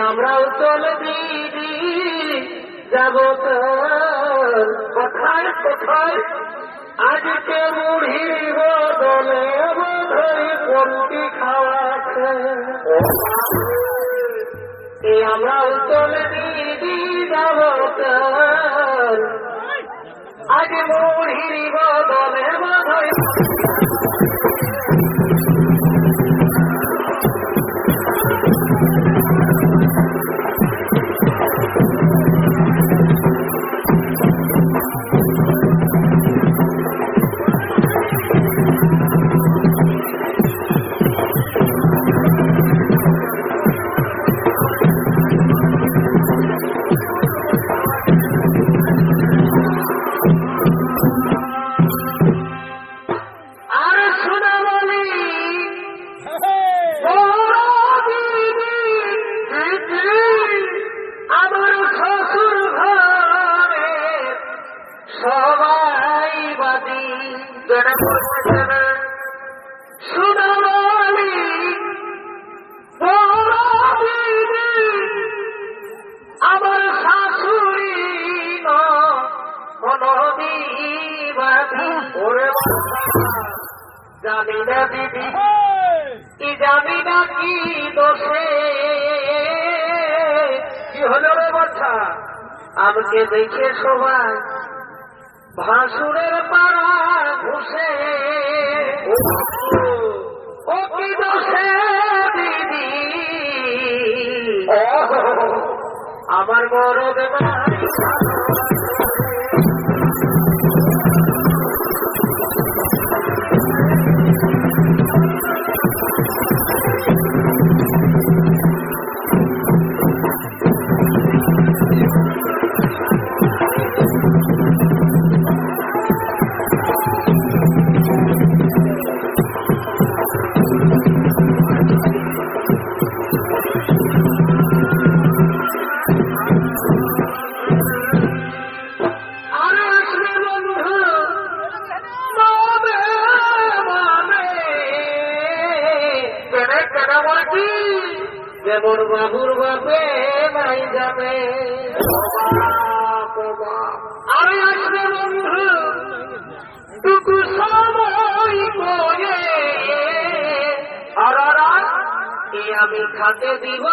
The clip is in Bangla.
আমরাও চলে দিদি যাব কোথায় কোথায় আজকে মুড়ির বদলে বোধহয় কোনটি খাওয়াছে আমরাও চলে দিদি যাব আজ মুড়ির বদলে বোধহয় আমার শাশুড়ি জানি না দিদি কি জানি না কি দোষে কি হলো রে বাচ্চা আমাকে দেখে সবাই ভাসুরের পাড়া ঘুষে ও কি দোষে দিদি আমার বড় বেমার যেমন বাবুর বাপে নাই যাবে আরে আসবে বন্ধু টুকু সময় করে আর আমি খাতে দিব